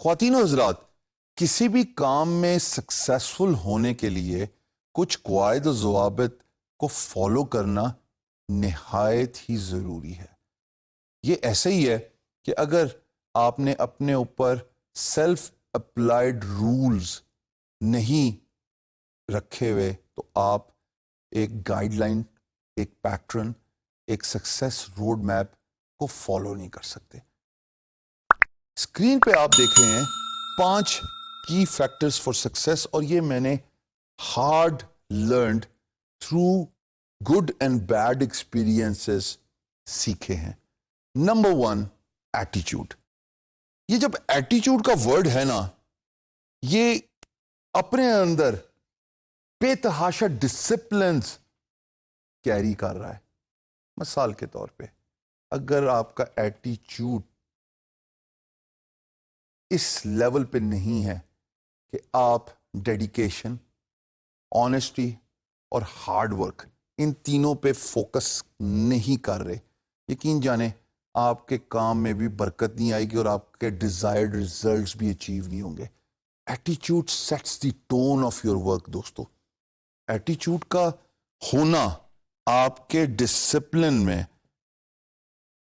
خواتین و حضرات، کسی بھی کام میں سکسیسفل ہونے کے لیے کچھ قواعد و ضوابط کو فالو کرنا نہایت ہی ضروری ہے۔ یہ ایسے ہی ہے کہ اگر آپ نے اپنے اوپر سیلف اپلائیڈ رولز نہیں رکھے ہوئے تو آپ ایک گائیڈ لائن، ایک پیٹرن، ایک سکسیس روڈ میپ کو فالو نہیں کر سکتے۔ اسکرین پہ آپ دیکھ رہے ہیں 5 کی فیکٹرز فار سکسیس، اور یہ میں نے hard learned through good and bad experiences سیکھے ہیں۔ نمبر 1، ایٹیچیوڈ۔ یہ جب ایٹیچیوڈ کا ورڈ ہے نا، یہ اپنے اندر بے تحاشا ڈسپلنز کیری کر رہا ہے۔ مثال کے طور پہ اگر آپ کا ایٹیچیوڈ اس لیول پہ نہیں ہے کہ آپ ڈیڈیکیشن، آنیسٹی اور ہارڈ ورک، ان تینوں پہ فوکس نہیں کر رہے، یقین جانیں آپ کے کام میں بھی برکت نہیں آئے گی اور آپ کے ڈیزائرڈ ریزلٹس بھی اچیو نہیں ہوں گے۔ ایٹیچیوڈ sets the tone of your work. دوستو، ایٹیچیوڈ کا ہونا آپ کے ڈسپلن میں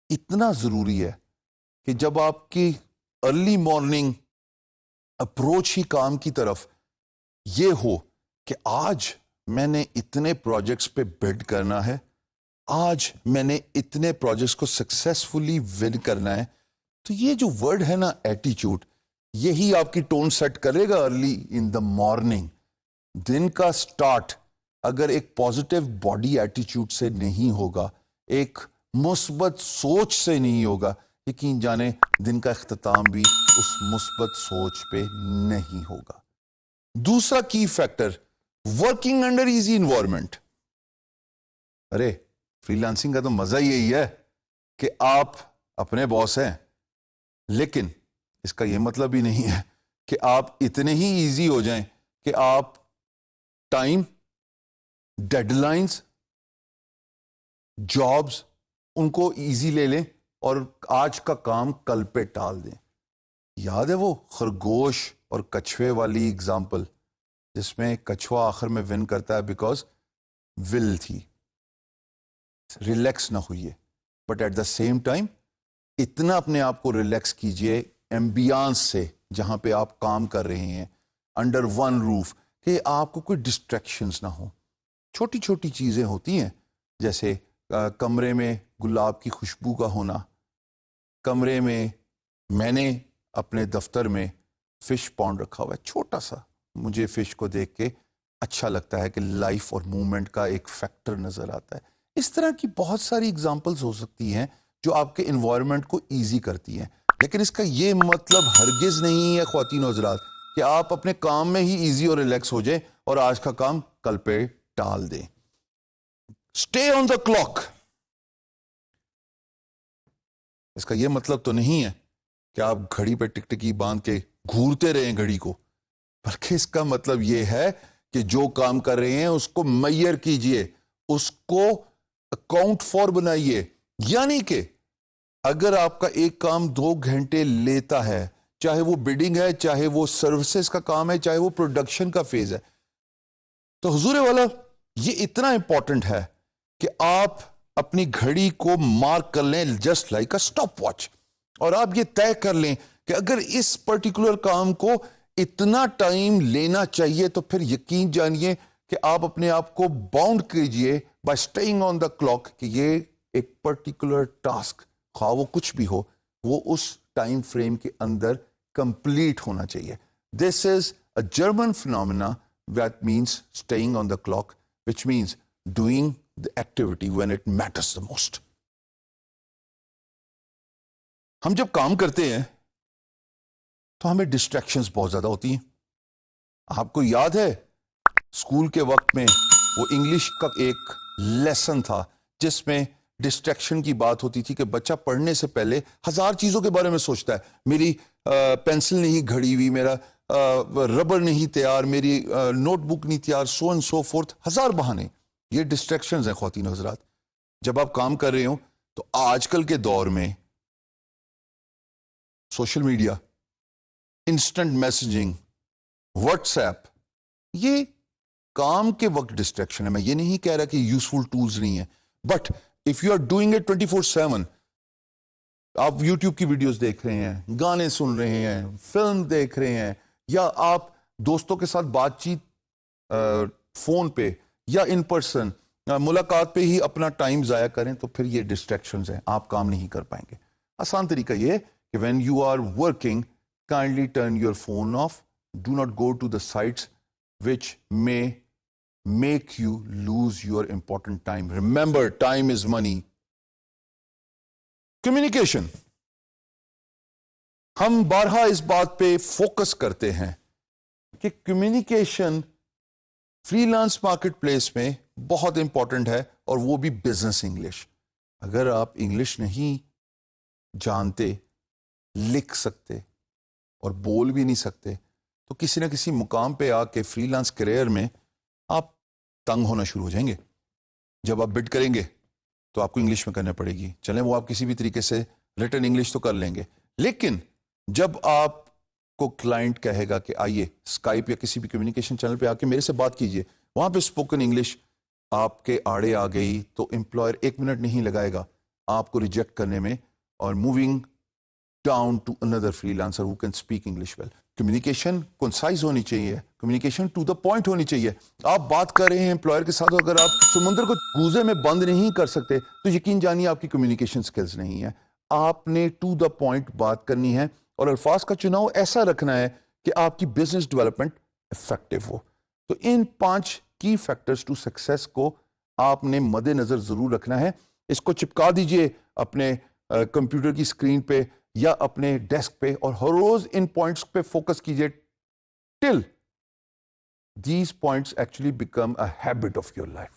اتنا ضروری ہے کہ جب آپ کی ارلی مارننگ اپروچ ہی کام کی طرف یہ ہو کہ آج میں نے اتنے پروجیکٹس پہ بڈ کرنا ہے، آج میں نے اتنے پروجیکٹس کو سکسیسفلی ون کرنا ہے، تو یہ جو ورڈ ہے نا ایٹیچیوڈ، یہی آپ کی ٹون سیٹ کرے گا ارلی ان دا مارننگ۔ دن کا سٹارٹ اگر ایک پازیٹیو باڈی ایٹیچیوڈ سے نہیں ہوگا، ایک مثبت سوچ سے نہیں ہوگا، یقین جانیں دن کا اختتام بھی اس مثبت سوچ پہ نہیں ہوگا۔ دوسرا key factor, working under easy environment. ارے فری لانسنگ کا تو مزہ یہی ہے کہ آپ اپنے باس ہیں، لیکن اس کا یہ مطلب ہی نہیں ہے کہ آپ اتنے ہی ایزی ہو جائیں کہ آپ ٹائم، ڈیڈ لائنز، جابز ان کو ایزی لے لیں اور آج کا کام کل پہ ٹال دیں۔ یاد ہے وہ خرگوش اور کچھوے والی اگزامپل، جس میں کچھوا آخر میں ون کرتا ہے بیکاز ول تھی، ریلیکس نہ ہوئیے، but at the same time اتنا اپنے آپ کو ریلیکس کیجئے ایمبیانس سے جہاں پہ آپ کام کر رہے ہیں، انڈر ون روف، کہ آپ کو کوئی ڈسٹریکشنز نہ ہوں۔ چھوٹی چھوٹی چیزیں ہوتی ہیں، جیسے کمرے میں گلاب کی خوشبو کا ہونا، کمرے میں نے اپنے دفتر میں فش پونڈ رکھا ہوا ہے، چھوٹا سا، مجھے فش کو دیکھ کے اچھا لگتا ہے کہ لائف اور موومنٹ کا ایک فیکٹر نظر آتا ہے۔ اس طرح کی بہت ساری اگزامپلز ہو سکتی ہیں جو آپ کے انوائرمنٹ کو ایزی کرتی ہیں، لیکن اس کا یہ مطلب ہرگز نہیں ہے خواتین و حضرات کہ آپ اپنے کام میں ہی ایزی اور ریلیکس ہو جائیں اور آج کا کام کل پہ ٹال دیں۔ Stay on the clock. اس کا یہ مطلب تو نہیں ہے کہ آپ گھڑی پہ ٹکٹکی باندھ کے گھورتے رہیں گھڑی کو، بلکہ اس کا مطلب یہ ہے کہ جو کام کر رہے ہیں اس کو میئر کیجئے، اس کو اکاؤنٹ فار بنائیے۔ یعنی کہ اگر آپ کا ایک کام 2 گھنٹے لیتا ہے، چاہے وہ بڈنگ ہے، چاہے وہ سروسز کا کام ہے، چاہے وہ پروڈکشن کا فیز ہے، تو حضور والا یہ اتنا امپورٹنٹ ہے کہ آپ اپنی گھڑی کو مارک کر لیں just like a stop watch, اور آپ یہ طے کر لیں کہ اگر اس پرٹیکولر کام کو اتنا ٹائم لینا چاہیے تو پھر یقین جانیے کہ آپ اپنے آپ کو باؤنڈ کیجئے by staying on the clock کہ یہ ایک پرٹیکولر ٹاسک، خواہ وہ کچھ بھی ہو، وہ اس ٹائم فریم کے اندر کمپلیٹ ہونا چاہیے۔ This is a German phenomena that means staying on the clock, which means doing the activity when it matters the most. ہم جب کام کرتے ہیں تو ہمیں ڈسٹریکشنز بہت زیادہ ہوتی ہیں۔ آپ کو یاد ہے اسکول کے وقت میں وہ انگلش کا ایک لیسن تھا جس میں ڈسٹریکشن کی بات ہوتی تھی کہ بچہ پڑھنے سے پہلے 1000 چیزوں کے بارے میں سوچتا ہے، میری پینسل نہیں گھڑی ہوئی، میرا ربر نہیں تیار، میری نوٹ بک نہیں تیار، سو اینڈ سو فورتھ، 1000 بہانے۔ یہ ڈسٹریکشنز ہیں خواتین و حضرات۔ جب آپ کام کر رہے ہوں تو آج کل کے دور میں social media, instant messaging, what's app, یہ کام کے وقت ڈسٹریکشن ہے. میں یہ نہیں کہہ رہا کہ یوزفل ٹولز نہیں ہیں, but if you are doing it 24/7, آپ یوٹیوب کی ویڈیوز دیکھ رہے ہیں, گانے سن رہے ہیں, فلم دیکھ رہے ہیں, یا آپ دوستوں کے ساتھ بات چیت فون پہ یا ان پرسن ملاقات پہ ہی اپنا ٹائم ضائع کریں, تو پھر یہ ڈسٹریکشنز ہیں, آپ کام نہیں کر پائیں گے. آسان طریقہ یہ کہ when you are working, kindly turn your phone off. Do not go to the sites which may make you lose your important time. Remember, time is money. Communication. ہم بارہا اس بات پہ فوکس کرتے ہیں کہ communication free lance market place میں بہت important ہے, اور وہ بھی بزنس انگلش. اگر آپ انگلش نہیں جانتے, لکھ سکتے اور بول بھی نہیں سکتے, تو کسی نہ کسی مقام پہ آ کے فری لانس کیریئر میں آپ تنگ ہونا شروع ہو جائیں گے. جب آپ بڈ کریں گے تو آپ کو انگلش میں کرنا پڑے گی. چلیں وہ آپ کسی بھی طریقے سے ریٹن انگلش تو کر لیں گے, لیکن جب آپ کو کلائنٹ کہے گا کہ آئیے اسکائپ یا کسی بھی کمیونیکیشن چینل پہ آ کے میرے سے بات کیجئے, وہاں پہ اسپوکن انگلش آپ کے آڑے آ گئی, تو امپلائر 1 منٹ نہیں لگائے گا آپ کو ریجیکٹ کرنے میں, اور moving down to another freelancer who can speak English well. Communication concise ہونی چاہیے, کمیونیکیشن ٹو دا پوائنٹ ہونی چاہیے. آپ بات کر رہے ہیں امپلائر کے ساتھ, اگر آپ سمندر کو گوزے میں بند نہیں کر سکتے تو یقین جانیے آپ کی کمیونیکیشن سکلز نہیں ہیں. آپ نے ٹو دا پوائنٹ بات کرنی ہے, اور الفاظ کا چناؤ ایسا رکھنا ہے کہ آپ کی بزنس ڈیولپمنٹ افیکٹو ہو. تو ان 5 کی فیکٹرز ٹو سکسیس کو آپ نے مد نظر ضرور رکھنا ہے. اس کو چپکا دیجئے اپنے کمپیوٹر کی اسکرین پہ یا اپنے ڈیسک پہ, اور ہر روز ان پوائنٹس پہ فوکس کیجئے till these points actually become a habit of your life.